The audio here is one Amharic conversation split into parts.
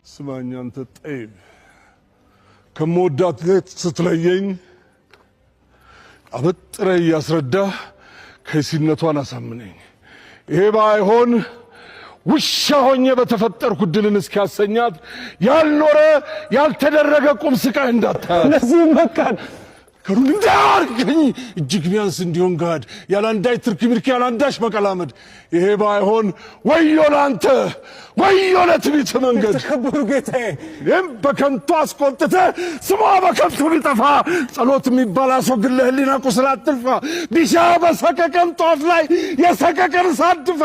ስማኝ አንተ ጠይብ ከመወዳት ሌት ስትለየኝ አበጥረ ያስረዳህ ከሲነቷን አሳምነኝ። ይሄ ባይሆን ውሻ ሆኜ በተፈጠርኩ ድልን እስኪያሰኛት ያልኖረ ያልተደረገ ቁም ስቃይ እንዳታያት። ለዚህም በቃን ከሩን እንዳርገኝ እጅግ ቢያንስ እንዲሆን ጋድ ያላንዳይ ትርክ ምርክ ያላንዳሽ መቀላመድ። ይሄ ባይሆን ወዮ ላንተ ወዮ ለትቢት መንገድ። ተከበሩ ጌታዬ ይህም በከንቱ አስቆጥተ ስሟ በከንቱ ቢጠፋ ጸሎት የሚባል አስወግድ ለህሊና ቁስል አትልፋ። ቢሻ በሰቀቀን ጧፍ ላይ የሰቀቀን ሳድፋ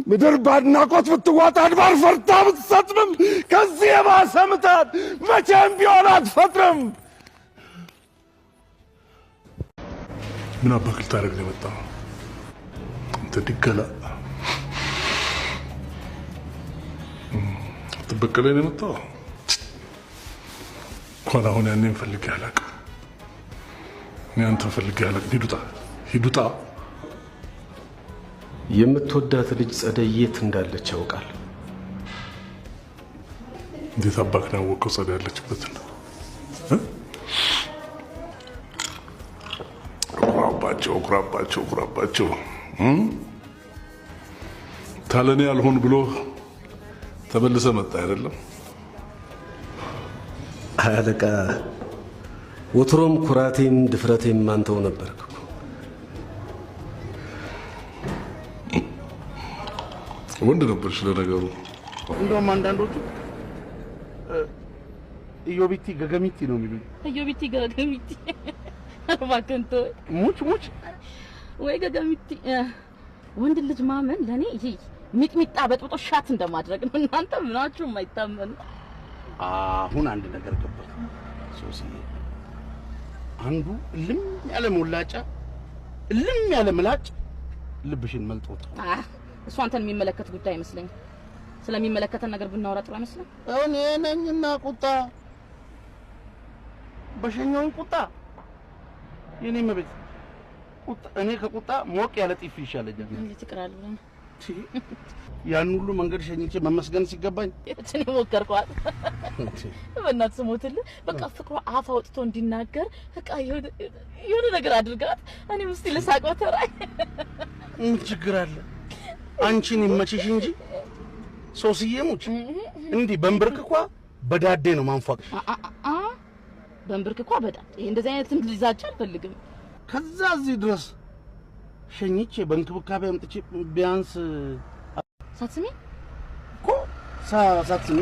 ምድር ባድናቆት ብትዋጣ አድባር ፈርታ ብትሰጥምም ከዚህ የባሰ ምታት መቼም ቢሆን አትፈጥርም። ምን አባክል ታረግ ነው የመጣው? አንተ ድገላ ተበቀለኝ ነው የመጣው። እንኳን አሁን ያኔን ፈልጌ አላውቅም። እኔ አንተን ፈልጌ አላውቅም። ሂዱጣ የምትወዳት ልጅ ጸደይ የት እንዳለች ያውቃል። እንዴት አባክ ነው ያወቀው ጸደይ ያለችበት? ኩራባቸው ታለኔ ያልሆን ብሎ ተመልሰ መጣ አይደለም? አለቃ ወትሮም ኩራቴም ድፍረቴም አንተው ነበርክ። ወንድ ነበርሽ ለነገሩ። እንደውም አንዳንዶቹ ኢዮቢቲ ገገሚቲ ነው የሚሉኝ። ኢዮቢቲ ገገሚቲ ባከንቶ ሙች ወይ ገገሚቲ ወንድ ልጅ ማመን ለኔ ይሄ ሚጥሚጣ በጥብጦ ሻት እንደማድረግ ነው። እናንተ ምናችሁ የማይታመን። አሁን አንድ ነገር ገባኝ ሶሲ። አንዱ ልም ያለ ሞላጫ ልም ያለ ምላጭ ልብሽን መልጦት። እሱ አንተን የሚመለከት ጉዳይ አይመስለኝም። ስለሚመለከተን ነገር ብናወራ ጥሩ አይመስልም? እኔ ነኝና ቁጣ በሸኛውን ቁጣ የኔ መቤት ቁጣ እኔ ከቁጣ ሞቅ ያለ ጢፍ ይሻለኛል። እንዴት ይቀራል ብለን ያን ሁሉ መንገድ ሸኝቼ መመስገን ሲገባኝ እኔ ሞከርኳት። በእናትህ ስሞትልህ በቃ ፍቅሯ አፍ አውጥቶ እንዲናገር በቃ የሆነ ነገር አድርጋት። እኔ ምስቲ ልሳቀው ተራይ ምን ችግር አለ? አንቺን ይመችሽ እንጂ ሶስዬ ሙች እንዲህ በእንብርክኳ በዳዴ ነው ማንፏቅሽ። በእንብርክኳ በዳዴ እንደዚህ አይነት ልጅዛች አልፈልግም። ከዛ እዚህ ድረስ ሸኝቼ በእንክብካቤ አምጥቼ ቢያንስ ሳትስሚ ሳትስሚ